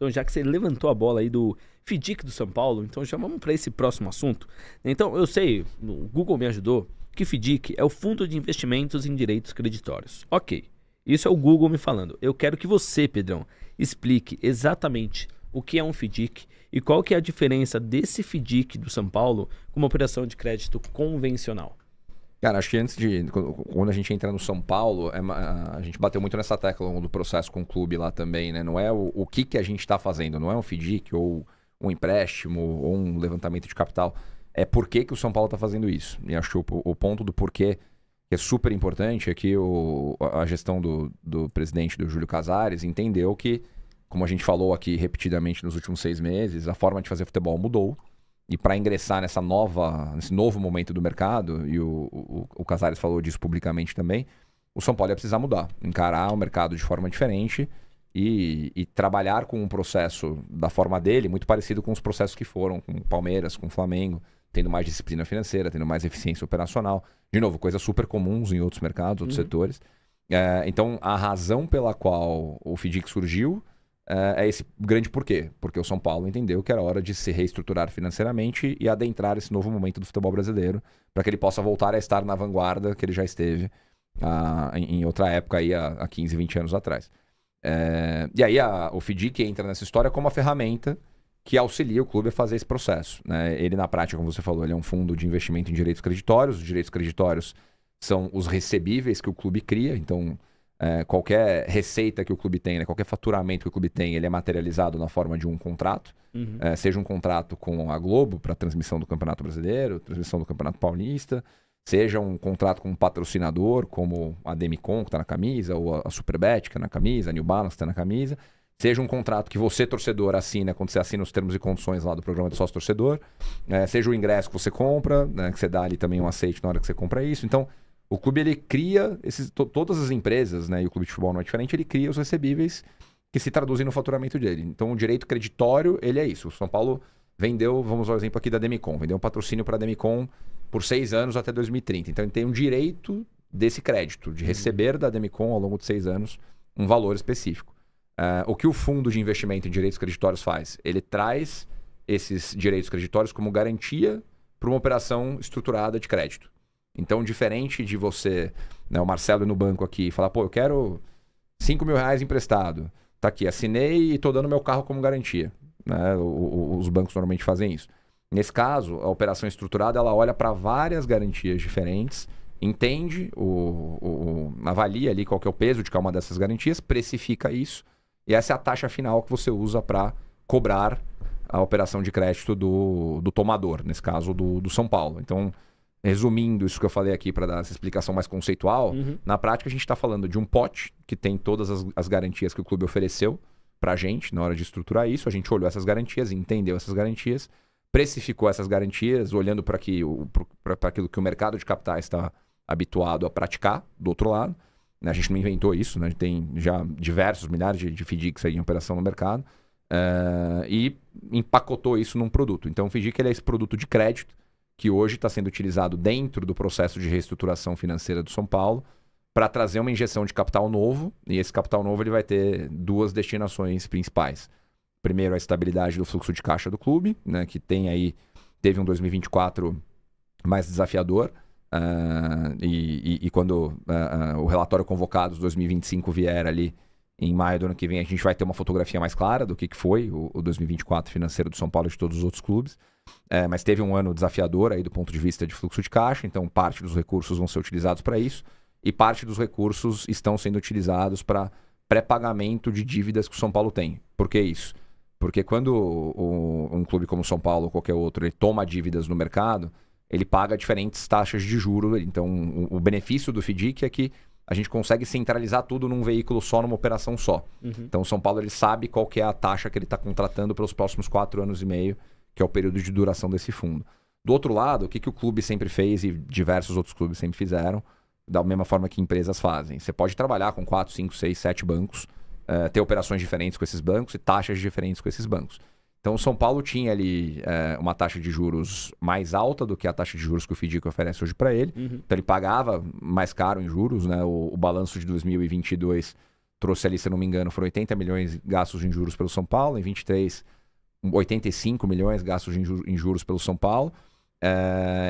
Então, já que você levantou a bola aí do FDIC do São Paulo, então já vamos para esse próximo assunto. Então, eu sei, o Google me ajudou, que FDIC é o Fundo de Investimentos em Direitos Creditórios. Ok, isso é o Google me falando. Eu quero que você, Pedrão, explique exatamente o que é um FDIC e qual que é a diferença desse FDIC do São Paulo com uma operação de crédito convencional. Cara, acho que quando a gente entra no São Paulo, a gente bateu muito nessa tecla ao longo do processo com o clube lá também, né? Não é o que a gente está fazendo, não é um FDIC ou um empréstimo ou um levantamento de capital. É por que o São Paulo está fazendo isso. E acho que o ponto do porquê que é super importante é que a gestão do presidente, do Júlio Casares, entendeu que, como a gente falou aqui repetidamente nos últimos 6 meses, a forma de fazer futebol mudou. E para ingressar nesse novo momento do mercado, e o Casares falou disso publicamente também, o São Paulo ia precisar mudar, encarar o mercado de forma diferente e trabalhar com um processo da forma dele, muito parecido com os processos que foram com o Palmeiras, com o Flamengo, tendo mais disciplina financeira, tendo mais eficiência operacional. De novo, coisas super comuns em outros mercados, outros setores. Então, a razão pela qual o FDIC surgiu é esse grande porquê. Porque o São Paulo entendeu que era hora de se reestruturar financeiramente e adentrar esse novo momento do futebol brasileiro, para que ele possa voltar a estar na vanguarda que ele já esteve em outra época, aí, há 15, 20 anos atrás. E aí o FDIC entra nessa história como uma ferramenta que auxilia o clube a fazer esse processo, né? Ele, na prática, como você falou, ele é um fundo de investimento em direitos creditórios. Os direitos creditórios são os recebíveis que o clube cria. Então, qualquer receita que o clube tem, né, qualquer faturamento que o clube tem, ele é materializado na forma de um contrato. Seja um contrato com a Globo para transmissão do Campeonato Brasileiro, transmissão do Campeonato Paulista, seja um contrato com um patrocinador, como a Demicon, que está na camisa, ou a Superbet, que está na camisa, a New Balance, que está na camisa. Seja um contrato que você, torcedor, assina quando você assina os termos e condições lá do programa de sócio-torcedor. Seja o ingresso que você compra, né, que você dá ali também um aceite na hora que você compra isso. Então, o clube, ele cria todas as empresas, né, e o clube de futebol não é diferente, ele cria os recebíveis que se traduzem no faturamento dele. Então, o direito creditório, ele é isso. O São Paulo vendeu, vamos ao exemplo aqui da Demicon, vendeu um patrocínio para a Demicon por 6 anos até 2030. Então, ele tem um direito desse crédito, de receber da Demicon ao longo de 6 anos um valor específico. O que o fundo de investimento em direitos creditórios faz? Ele traz esses direitos creditórios como garantia para uma operação estruturada de crédito. Então, diferente de você, né, o Marcelo ir no banco aqui e falar, pô, eu quero 5 mil reais emprestado. Tá aqui, assinei e tô dando meu carro como garantia. Né? Os bancos normalmente fazem isso. Nesse caso, a operação estruturada, ela olha para várias garantias diferentes, entende, avalia ali qual que é o peso de cada uma dessas garantias, precifica isso, e essa é a taxa final que você usa para cobrar a operação de crédito do tomador, nesse caso do São Paulo. Então, resumindo isso que eu falei aqui para dar essa explicação mais conceitual, na prática a gente está falando de um pote que tem todas as garantias que o clube ofereceu para a gente na hora de estruturar isso. A gente olhou essas garantias, entendeu essas garantias, precificou essas garantias, olhando para aquilo que o mercado de capitais está habituado a praticar do outro lado. A gente não inventou isso, né? A gente tem já diversos milhares de FDICs aí em operação no mercado, e empacotou isso num produto. Então o FDIC, ele é esse produto de crédito que hoje está sendo utilizado dentro do processo de reestruturação financeira do São Paulo para trazer uma injeção de capital novo, e esse capital novo ele vai ter 2 destinações principais. Primeiro, a estabilidade do fluxo de caixa do clube, né, que teve um 2024 mais desafiador, e quando o relatório convocado de 2025 vier ali em maio do ano que vem, a gente vai ter uma fotografia mais clara do que foi o 2024 financeiro do São Paulo e de todos os outros clubes. Mas teve um ano desafiador aí do ponto de vista de fluxo de caixa, então parte dos recursos vão ser utilizados para isso, e parte dos recursos estão sendo utilizados para pré-pagamento de dívidas que o São Paulo tem. Por que isso? Porque quando um clube como o São Paulo ou qualquer outro, ele toma dívidas no mercado, ele paga diferentes taxas de juros. Então, o benefício do FDIC é que a gente consegue centralizar tudo num veículo só, numa operação só. Então, o São Paulo, ele sabe qual que é a taxa que ele está contratando pelos próximos 4 anos e meio, que é o período de duração desse fundo. Do outro lado, o que o clube sempre fez e diversos outros clubes sempre fizeram, da mesma forma que empresas fazem. Você pode trabalhar com 4, 5, 6, 7 bancos, ter operações diferentes com esses bancos e taxas diferentes com esses bancos. Então, o São Paulo tinha ali uma taxa de juros mais alta do que a taxa de juros que o FDIC oferece hoje para ele. Então, ele pagava mais caro em juros, né? O balanço de 2022 trouxe ali, se eu não me engano, foram 80 milhões gastos em juros pelo São Paulo, em 23, 85 milhões gastos em juros pelo São Paulo,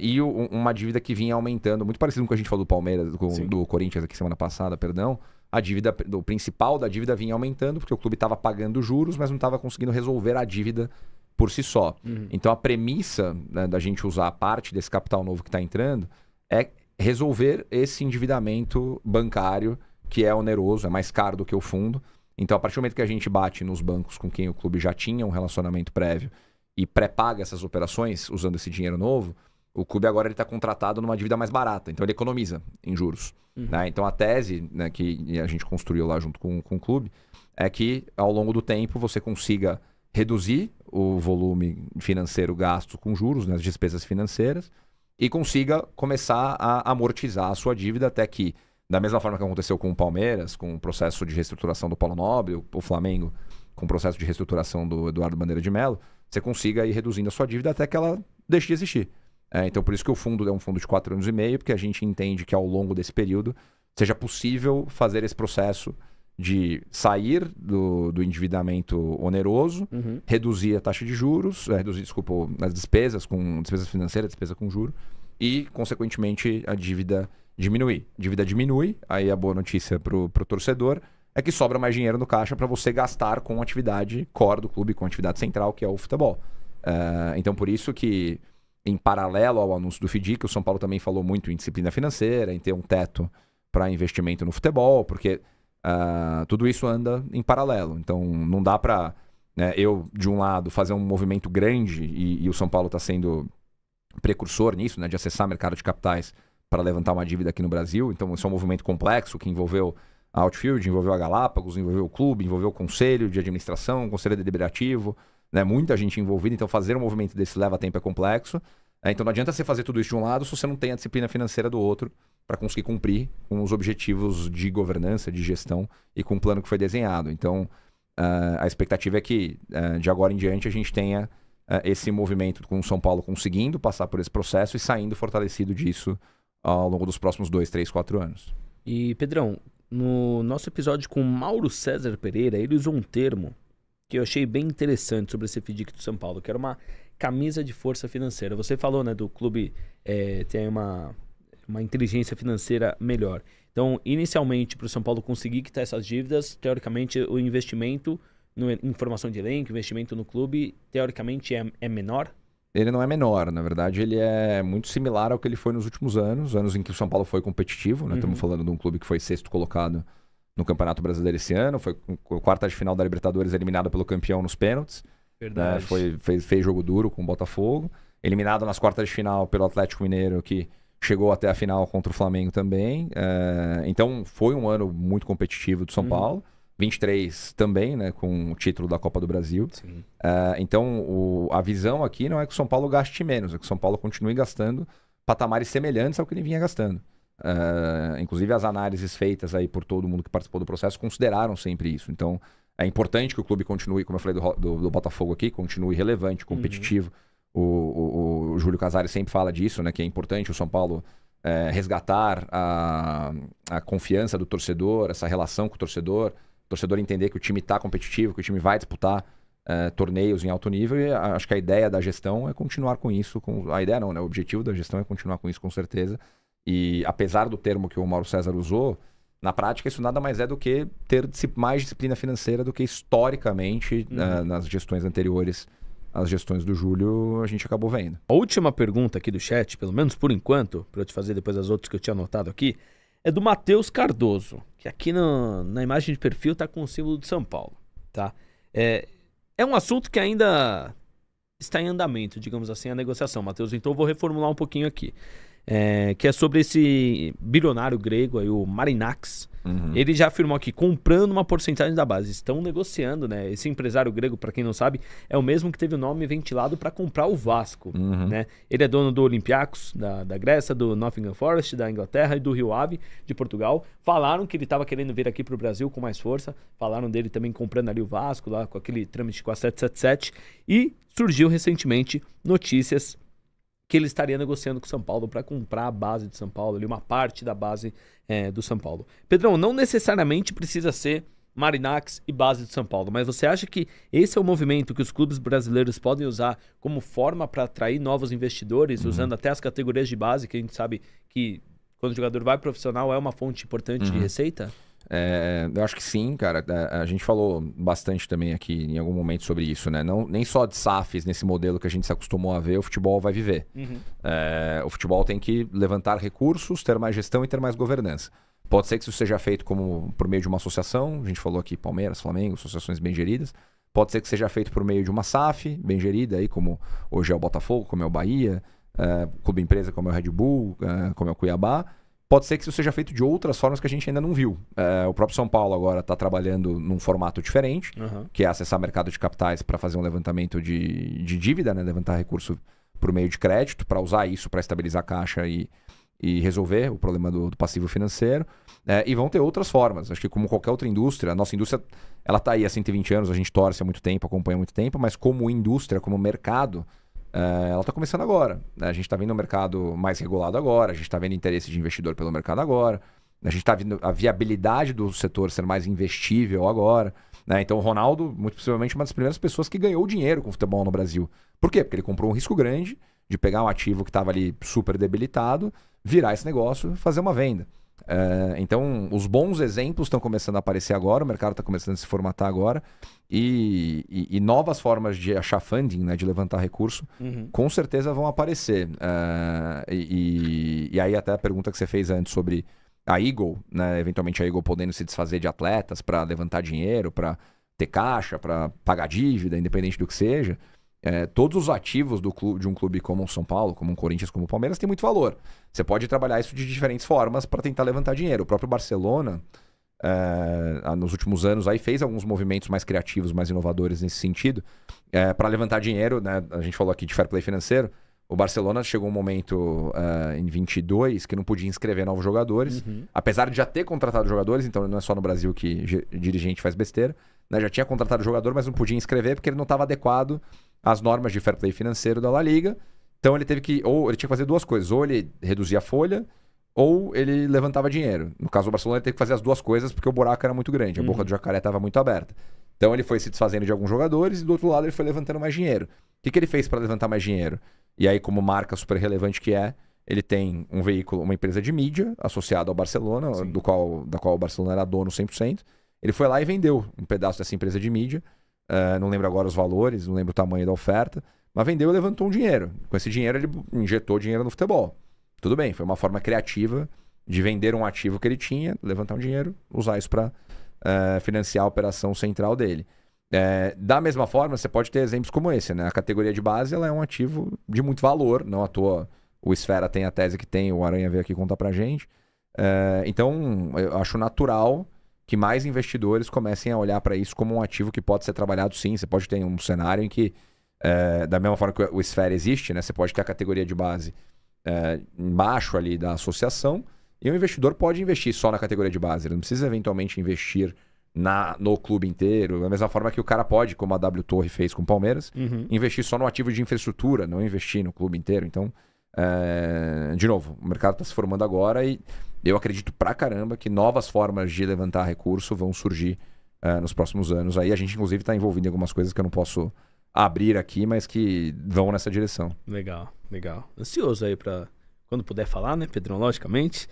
e uma dívida que vinha aumentando, muito parecido com o que a gente falou do Palmeiras, do Corinthians aqui semana passada, perdão. A dívida, o principal da dívida vinha aumentando, porque o clube estava pagando juros, mas não estava conseguindo resolver a dívida por si só. Então a premissa, né, da gente usar a parte desse capital novo que está entrando é resolver esse endividamento bancário que é oneroso, é mais caro do que o fundo. Então a partir do momento que a gente bate nos bancos com quem o clube já tinha um relacionamento prévio e pré-paga essas operações usando esse dinheiro novo, o clube agora está contratado numa dívida mais barata, então ele economiza em juros. Né? Então a tese, né, que a gente construiu lá junto com o clube é que ao longo do tempo você consiga reduzir o volume financeiro gasto com juros, né, as despesas financeiras, e consiga começar a amortizar a sua dívida até que, da mesma forma que aconteceu com o Palmeiras, com o processo de reestruturação do Paulo Nobre, o Flamengo com o processo de reestruturação do Eduardo Bandeira de Mello, você consiga ir reduzindo a sua dívida até que ela deixe de existir. Então por isso que o fundo é um fundo de 4 anos e meio, porque a gente entende que ao longo desse período seja possível fazer esse processo de sair do endividamento oneroso, reduzir a taxa de juros, reduzir, as despesas financeiras, despesa com juros, e, consequentemente, a dívida diminuir. A dívida diminui, aí a boa notícia para o torcedor é que sobra mais dinheiro no caixa para você gastar com a atividade core do clube, com a atividade central, que é o futebol. Então, por isso que, em paralelo ao anúncio do FDIC, o São Paulo também falou muito em disciplina financeira, em ter um teto para investimento no futebol, porque tudo isso anda em paralelo. Então, não dá para, né, eu, de um lado, fazer um movimento grande, e o São Paulo está sendo precursor nisso, né, de acessar mercado de capitais para levantar uma dívida aqui no Brasil. Então, isso é um movimento complexo que envolveu a Outfield, envolveu a Galápagos, envolveu o clube, envolveu o conselho de administração, o conselho deliberativo, né, muita gente envolvida. Então, fazer um movimento desse leva tempo, é complexo. Então, não adianta você fazer tudo isso de um lado se você não tem a disciplina financeira do outro para conseguir cumprir com os objetivos de governança, de gestão e com o plano que foi desenhado. Então, a expectativa é que, de agora em diante, a gente tenha esse movimento com o São Paulo conseguindo passar por esse processo e saindo fortalecido disso ao longo dos próximos 2, 3, 4 anos. E, Pedrão, no nosso episódio com o Mauro César Pereira, ele usou um termo que eu achei bem interessante sobre esse FDIC do São Paulo, que era uma camisa de força financeira. Você falou, né, do clube ter uma inteligência financeira melhor. Então, inicialmente, para o São Paulo conseguir quitar essas dívidas, teoricamente, o investimento em formação de elenco, investimento no clube, teoricamente é menor? Ele não é menor, na verdade ele é muito similar ao que ele foi nos últimos anos em que o São Paulo foi competitivo, né? Estamos falando de um clube que foi 6º colocado no Campeonato Brasileiro esse ano, foi quarta de final da Libertadores, eliminado pelo campeão nos pênaltis. Verdade. Né? Fez jogo duro com o Botafogo, eliminado nas quartas de final pelo Atlético Mineiro, que chegou até a final contra o Flamengo também. Então foi um ano muito competitivo do São Paulo. 23 também, né, com o título da Copa do Brasil. Então a visão aqui não é que o São Paulo gaste menos, é que o São Paulo continue gastando patamares semelhantes ao que ele vinha gastando. Inclusive as análises feitas aí por todo mundo que participou do processo consideraram sempre isso. Então é importante que o clube continue, como eu falei do Botafogo aqui, continue relevante, competitivo. O Júlio Casares sempre fala disso, né, que é importante o São Paulo resgatar a confiança do torcedor, essa relação com o torcedor entender que o time está competitivo, que o time vai disputar torneios em alto nível, e acho que a ideia da gestão é continuar com isso. A ideia não, né? O objetivo da gestão é continuar com isso, com certeza. E apesar do termo que o Mauro César usou, na prática isso nada mais é do que ter mais disciplina financeira do que historicamente nas gestões anteriores. As gestões do Júlio a gente acabou vendo. A última pergunta aqui do chat, pelo menos por enquanto, para eu te fazer depois as outras que eu tinha anotado aqui, é do Matheus Cardoso, que aqui na imagem de perfil está com o símbolo de São Paulo. Tá? É um assunto que ainda está em andamento, digamos assim, a negociação, Matheus. Então eu vou reformular um pouquinho aqui. Que é sobre esse bilionário grego, aí, o Marinax. Ele já afirmou aqui, comprando uma porcentagem da base. Estão negociando, né? Esse empresário grego, para quem não sabe, é o mesmo que teve o nome ventilado para comprar o Vasco. Né? Ele é dono do Olympiacos, da Grécia, do Nottingham Forest, da Inglaterra, e do Rio Ave, de Portugal. Falaram que ele estava querendo vir aqui para o Brasil com mais força. Falaram dele também comprando ali o Vasco, lá com aquele trâmite com a 777. E surgiu recentemente notícias que ele estaria negociando com o São Paulo para comprar a base de São Paulo, ali, uma parte da base do São Paulo. Pedrão, não necessariamente precisa ser Marinax e base de São Paulo. Mas você acha que esse é o movimento que os clubes brasileiros podem usar como forma para atrair novos investidores, usando até as categorias de base, que a gente sabe que quando o jogador vai profissional é uma fonte importante de receita? Eu acho que sim, cara. A gente falou bastante também aqui em algum momento sobre isso, né? Não, nem só de SAFs nesse modelo que a gente se acostumou a ver, o futebol vai viver. O futebol tem que levantar recursos, ter mais gestão e ter mais governança. Pode ser que isso seja feito como por meio de uma associação, a gente falou aqui Palmeiras, Flamengo, associações bem geridas. Pode ser que seja feito por meio de uma SAF bem gerida, aí, como hoje é o Botafogo, como é o Bahia, clube empresa como é o Red Bull, como é o Cuiabá. Pode ser que isso seja feito de outras formas que a gente ainda não viu. O próprio São Paulo agora está trabalhando num formato diferente, que é acessar mercado de capitais para fazer um levantamento de dívida, né? Levantar recurso por meio de crédito, para usar isso para estabilizar a caixa e resolver o problema do passivo financeiro. E vão ter outras formas. Acho que como qualquer outra indústria, a nossa indústria ela está aí há 120 anos, a gente torce há muito tempo, acompanha há muito tempo, mas como indústria, como mercado, ela está começando agora. A gente está vendo o mercado mais regulado agora, a gente está vendo interesse de investidor pelo mercado agora, a gente está vendo a viabilidade do setor ser mais investível agora. Então o Ronaldo, muito possivelmente, uma das primeiras pessoas que ganhou dinheiro com o futebol no Brasil. Por quê? Porque ele comprou um risco grande de pegar um ativo que estava ali super debilitado, virar esse negócio e fazer uma venda. Então, os bons exemplos estão começando a aparecer agora, o mercado está começando a se formatar agora, e novas formas de achar funding, né, de levantar recurso, com certeza vão aparecer. E aí até a pergunta que você fez antes sobre a Eagle, né, eventualmente a Eagle podendo se desfazer de atletas para levantar dinheiro, para ter caixa, para pagar dívida, independente do que seja. Todos os ativos de um clube como o São Paulo, como o Corinthians, como o Palmeiras, têm muito valor. Você pode trabalhar isso de diferentes formas para tentar levantar dinheiro. O próprio Barcelona, nos últimos anos, aí fez alguns movimentos mais criativos, mais inovadores nesse sentido, para levantar dinheiro, né? A gente falou aqui de fair play financeiro. O Barcelona chegou um momento em 22 que não podia inscrever novos jogadores, apesar de já ter contratado jogadores, então não é só no Brasil que dirigente faz besteira, né? Já tinha contratado jogador, mas não podia inscrever porque ele não estava adequado às normas de fair play financeiro da La Liga. Então ele teve que, ou ele tinha que fazer duas coisas, ou ele reduzia a folha, ou ele levantava dinheiro. No caso do Barcelona, ele teve que fazer as duas coisas porque o buraco era muito grande, a boca do jacaré estava muito aberta. Então ele foi se desfazendo de alguns jogadores e do outro lado ele foi levantando mais dinheiro. O que ele fez para levantar mais dinheiro? E aí, como marca super relevante que ele tem um veículo, uma empresa de mídia associada ao Barcelona, da qual o Barcelona era dono 100%. Ele foi lá e vendeu um pedaço dessa empresa de mídia. Não lembro agora os valores, não lembro o tamanho da oferta, mas vendeu e levantou um dinheiro. Com esse dinheiro ele injetou dinheiro no futebol. Tudo bem, foi uma forma criativa de vender um ativo que ele tinha, levantar um dinheiro, usar isso para financiar a operação central dele. Da mesma forma, você pode ter exemplos como esse, né? A categoria de base ela é um ativo de muito valor, não à toa o Esfera tem a tese que tem, o Aranha veio aqui contar pra gente. Então, eu acho natural que mais investidores comecem a olhar para isso como um ativo que pode ser trabalhado sim. Você pode ter um cenário em que, da mesma forma que o Esfera existe, né? Você pode ter a categoria de base embaixo ali da associação e o investidor pode investir só na categoria de base. Ele não precisa eventualmente investir no clube inteiro, da mesma forma que o cara pode, como a W Torre fez com o Palmeiras, investir só no ativo de infraestrutura, não investir no clube inteiro. Então, de novo, o mercado está se formando agora e eu acredito pra caramba que novas formas de levantar recurso vão surgir nos próximos anos. Aí a gente, inclusive, está envolvido em algumas coisas que eu não posso abrir aqui, mas que vão nessa direção. Legal, legal. Ansioso aí para quando puder falar, né, Pedrão? Logicamente.